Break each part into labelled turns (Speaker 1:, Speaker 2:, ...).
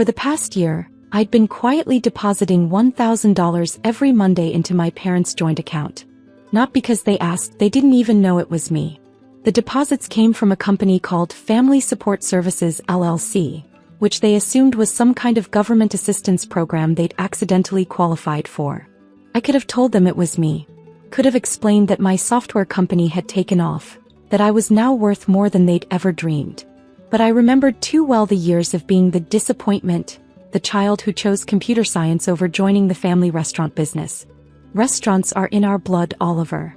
Speaker 1: For the past year, I'd been quietly depositing $1,000 every Monday into my parents' joint account. Not because they asked, they didn't even know it was me. The deposits came from a company called Family Support Services LLC, which they assumed was some kind of government assistance program they'd accidentally qualified for. I could have told them it was me. Could have explained that my software company had taken off, that I was now worth more than they'd ever dreamed. But I remembered too well the years of being the disappointment, the child who chose computer science over joining the family restaurant business. Restaurants are in our blood, Oliver,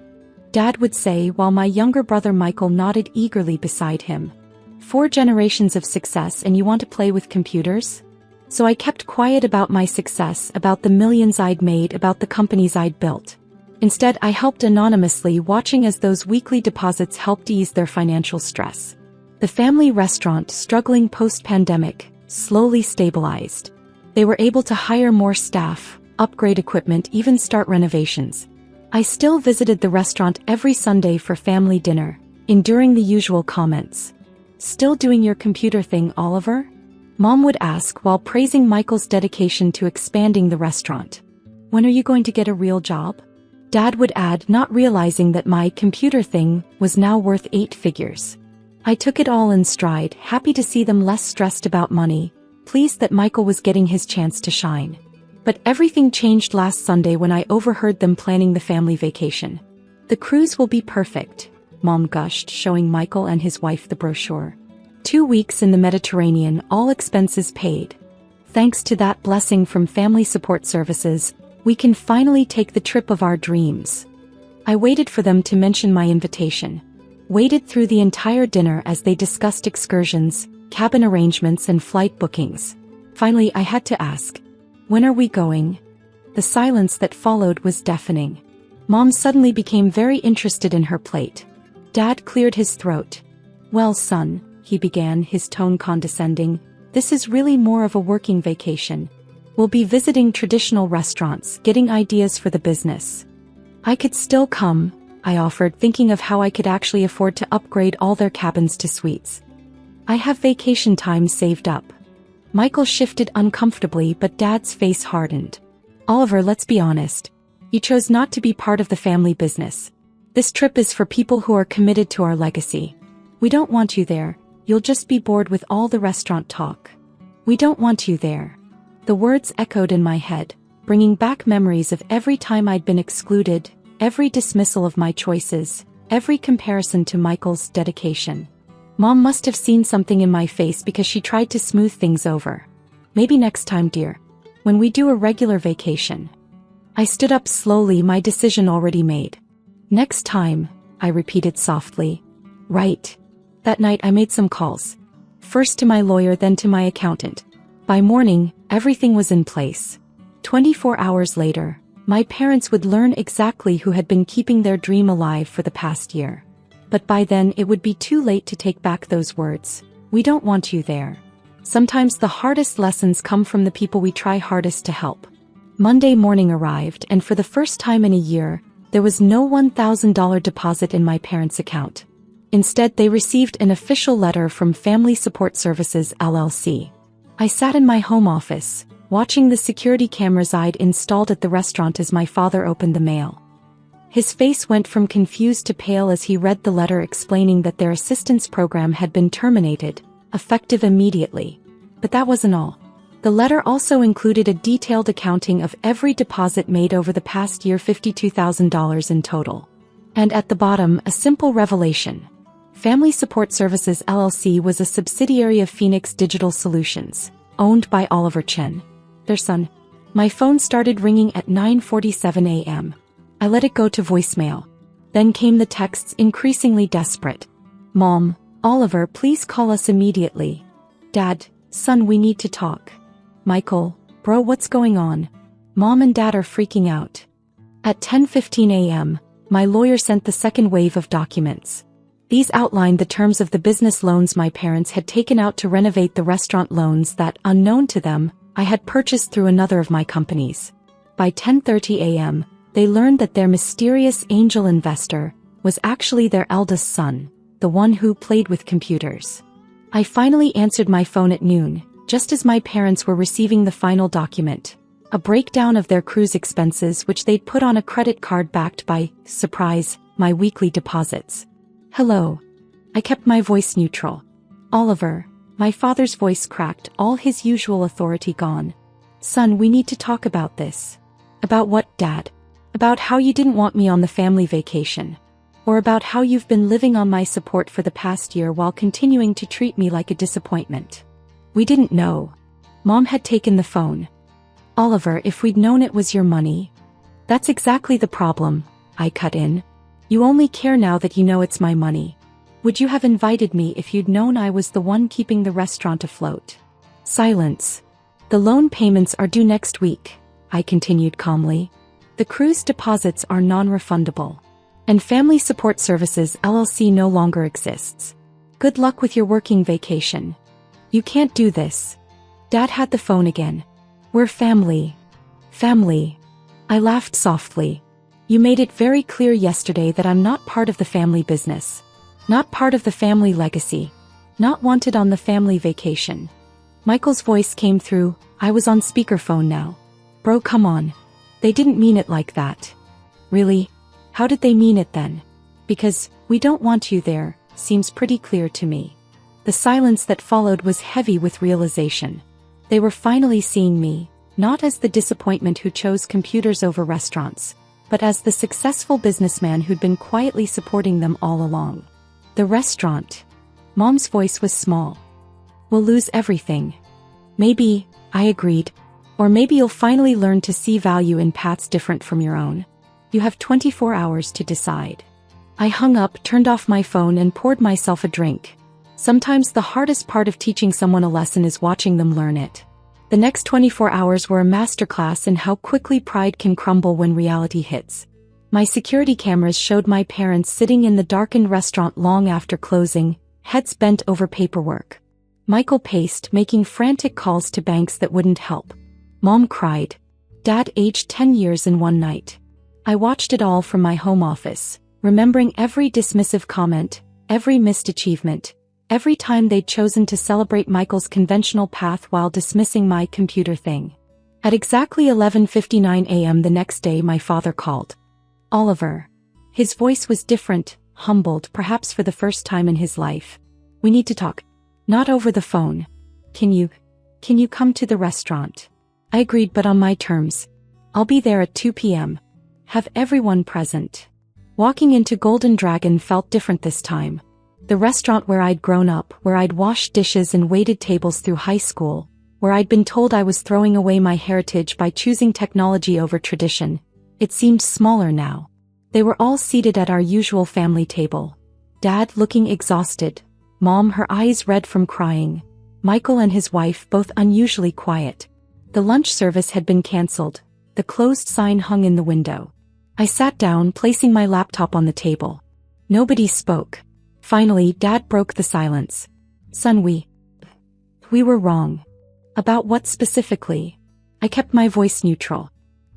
Speaker 1: Dad would say while my younger brother Michael nodded eagerly beside him. 4 generations of success and you want to play with computers? So I kept quiet about my success, about the millions I'd made, about the companies I'd built. Instead, I helped anonymously, watching as those weekly deposits helped ease their financial stress. The family restaurant, struggling post-pandemic, slowly stabilized. They were able to hire more staff, upgrade equipment, even start renovations. I still visited the restaurant every Sunday for family dinner, enduring the usual comments. "Still doing your computer thing, Oliver?" Mom would ask while praising Michael's dedication to expanding the restaurant. "When are you going to get a real job?" Dad would add, not realizing that my computer thing was now worth 8 figures. I took it all in stride, happy to see them less stressed about money, pleased that Michael was getting his chance to shine. But everything changed last Sunday when I overheard them planning the family vacation. "The cruise will be perfect," Mom gushed, showing Michael and his wife the brochure. 2 weeks in the Mediterranean, all expenses paid. Thanks to that blessing from Family Support Services, we can finally take the trip of our dreams. I waited for them to mention my invitation. Waited through the entire dinner as they discussed excursions, cabin arrangements and flight bookings. Finally, I had to ask, "When are we going?" The silence that followed was deafening. Mom suddenly became very interested in her plate. Dad cleared his throat. "Well, son," he began, his tone condescending, "this is really more of a working vacation. We'll be visiting traditional restaurants, getting ideas for the business." "I could still come," I offered, thinking of how I could actually afford to upgrade all their cabins to suites. "I have vacation time saved up." Michael shifted uncomfortably, but Dad's face hardened. "Oliver, let's be honest. You chose not to be part of the family business. This trip is for people who are committed to our legacy. We don't want you there. You'll just be bored with all the restaurant talk. We don't want you there." The words echoed in my head, bringing back memories of every time I'd been excluded, every dismissal of my choices, every comparison to Michael's dedication. Mom must have seen something in my face because she tried to smooth things over. "Maybe next time, dear. When we do a regular vacation." I stood up slowly, my decision already made. "Next time," I repeated softly. "Right." That night I made some calls. First to my lawyer, then to my accountant. By morning, everything was in place. 24 hours later, my parents would learn exactly who had been keeping their dream alive for the past year. But by then it would be too late to take back those words. "We don't want you there." Sometimes the hardest lessons come from the people we try hardest to help. Monday morning arrived, and for the first time in a year, there was no $1,000 deposit in my parents' account. Instead, they received an official letter from Family Support Services LLC. I sat in my home office, watching the security cameras I'd installed at the restaurant as my father opened the mail. His face went from confused to pale as he read the letter explaining that their assistance program had been terminated, effective immediately. But that wasn't all. The letter also included a detailed accounting of every deposit made over the past year, $52,000 in total. And at the bottom, a simple revelation. Family Support Services LLC was a subsidiary of Phoenix Digital Solutions, owned by Oliver Chen, their son. My phone started ringing at 9:47 a.m. I let it go to voicemail. Then came the texts, increasingly desperate. "Mom, Oliver, please call us immediately." "Dad, son, we need to talk." "Michael, bro, what's going on?" "Mom and Dad are freaking out." At 10:15 a.m., my lawyer sent the second wave of documents. These outlined the terms of the business loans my parents had taken out to renovate the restaurant, loans that, unknown to them, I had purchased through another of my companies. By 10:30 a.m., they learned that their mysterious angel investor was actually their eldest son, the one who played with computers. I finally answered my phone at noon, just as my parents were receiving the final document. A breakdown of their cruise expenses which they'd put on a credit card backed by, surprise, my weekly deposits. Hello. I kept my voice neutral. Oliver. My father's voice cracked, all his usual authority gone. Son, we need to talk about this. About what, Dad? About how you didn't want me on the family vacation. Or about how you've been living on my support for the past year while continuing to treat me like a disappointment. We didn't know. Mom had taken the phone. Oliver, if we'd known it was your money. That's exactly the problem, I cut in. You only care now that you know it's my money. Would you have invited me if you'd known I was the one keeping the restaurant afloat? Silence. The loan payments are due next week, I continued calmly. The cruise deposits are non-refundable. And Family Support Services LLC no longer exists. Good luck with your working vacation. You can't do this. Dad had the phone again. We're family. Family. I laughed softly. You made it very clear yesterday that I'm not part of the family business. Not part of the family legacy. Not wanted on the family vacation. Michael's voice came through. I was on speakerphone now. Bro, come on. They didn't mean it like that. Really? How did they mean it then? Because, we don't want you there, seems pretty clear to me. The silence that followed was heavy with realization. They were finally seeing me, not as the disappointment who chose computers over restaurants, but as the successful businessman who'd been quietly supporting them all along. The restaurant. Mom's voice was small. We'll lose everything. Maybe, I agreed. Or maybe you'll finally learn to see value in paths different from your own. You have 24 hours to decide. I hung up, turned off my phone and poured myself a drink. Sometimes the hardest part of teaching someone a lesson is watching them learn it. The next 24 hours were a masterclass in how quickly pride can crumble when reality hits. My security cameras showed my parents sitting in the darkened restaurant long after closing, heads bent over paperwork. Michael paced, making frantic calls to banks that wouldn't help. Mom cried. Dad aged 10 years in one night. I watched it all from my home office, remembering every dismissive comment, every missed achievement, every time they'd chosen to celebrate Michael's conventional path while dismissing my computer thing. At exactly 11:59 a.m. the next day my father called. Oliver. His voice was different, humbled perhaps for the first time in his life. We need to talk. Not over the phone. Can you come to the restaurant? I agreed, but on my terms. I'll be there at 2 p.m. Have everyone present. Walking into Golden Dragon felt different this time. The restaurant where I'd grown up, where I'd washed dishes and waited tables through high school, where I'd been told I was throwing away my heritage by choosing technology over tradition. It seemed smaller now. They were all seated at our usual family table. Dad looking exhausted. Mom, her eyes red from crying. Michael and his wife both unusually quiet. The lunch service had been cancelled. The closed sign hung in the window. I sat down, placing my laptop on the table. Nobody spoke. Finally, Dad broke the silence. Son, we were wrong. About what specifically? I kept my voice neutral.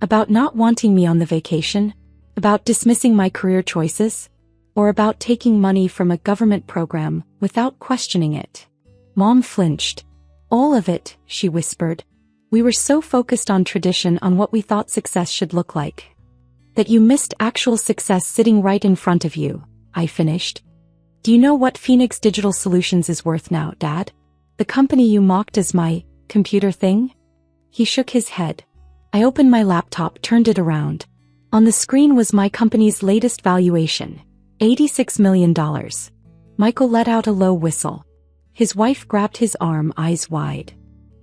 Speaker 1: About not wanting me on the vacation? About dismissing my career choices? Or about taking money from a government program without questioning it? Mom flinched. All of it, she whispered. We were so focused on tradition, on what we thought success should look like, that you missed actual success sitting right in front of you, I finished. Do you know what Phoenix Digital Solutions is worth now, Dad? The company you mocked as my computer thing? He shook his head. I opened my laptop, turned it around. On the screen was my company's latest valuation. $86 million. Michael let out a low whistle. His wife grabbed his arm, eyes wide.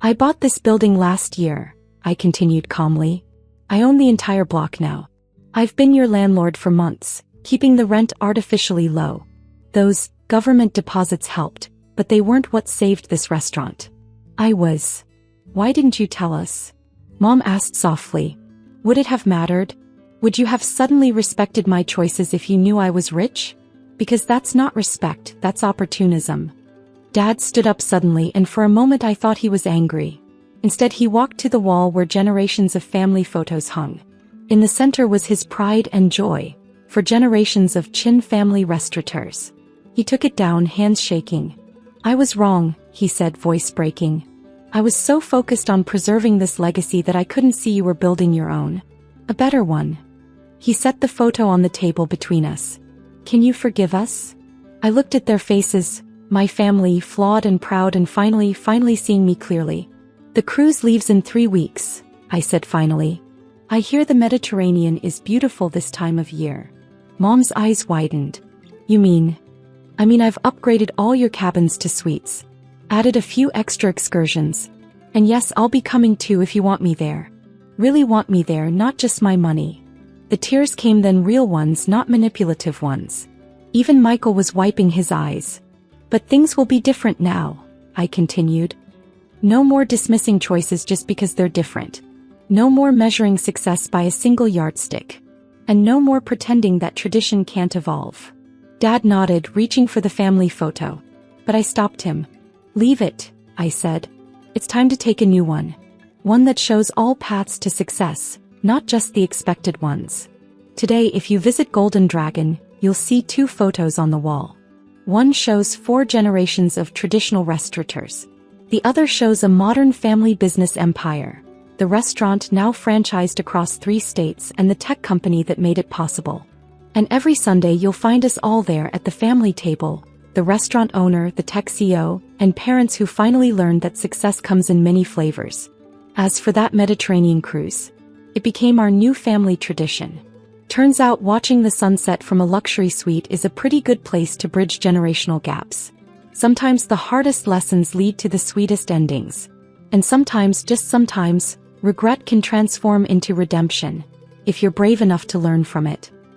Speaker 1: I bought this building last year, I continued calmly. I own the entire block now. I've been your landlord for months, keeping the rent artificially low. Those government deposits helped, but they weren't what saved this restaurant. I was. Why didn't you tell us? Mom asked softly. Would it have mattered? Would you have suddenly respected my choices if you knew I was rich? Because that's not respect, that's opportunism. Dad stood up suddenly, and for a moment I thought he was angry. Instead, he walked to the wall where generations of family photos hung. In the center was his pride and joy, for generations of Chin family restaurateurs. He took it down, hands shaking. I was wrong, he said, voice breaking. I was so focused on preserving this legacy that I couldn't see you were building your own. A better one. He set the photo on the table between us. Can you forgive us? I looked at their faces, my family, flawed and proud, and finally seeing me clearly. The cruise leaves in 3 weeks, I said finally. I hear the Mediterranean is beautiful this time of year. Mom's eyes widened. You mean? I've upgraded all your cabins to suites. Added a few extra excursions. And yes, I'll be coming too if you want me there. Really want me there, not just my money. The tears came then, real ones, not manipulative ones. Even Michael was wiping his eyes. But things will be different now, I continued. No more dismissing choices just because they're different. No more measuring success by a single yardstick. And no more pretending that tradition can't evolve. Dad nodded, reaching for the family photo. But I stopped him. Leave it, I said. It's time to take a new one. One that shows all paths to success, not just the expected ones. Today, if you visit Golden Dragon, you'll see 2 photos on the wall. One shows 4 generations of traditional restaurateurs. The other shows a modern family business empire. The restaurant now franchised across 3 states and the tech company that made it possible. And every Sunday you'll find us all there at the family table, the restaurant owner, the tech CEO, and parents who finally learned that success comes in many flavors. As for that Mediterranean cruise, it became our new family tradition. Turns out watching the sunset from a luxury suite is a pretty good place to bridge generational gaps. Sometimes the hardest lessons lead to the sweetest endings. And sometimes, just sometimes, regret can transform into redemption, if you're brave enough to learn from it.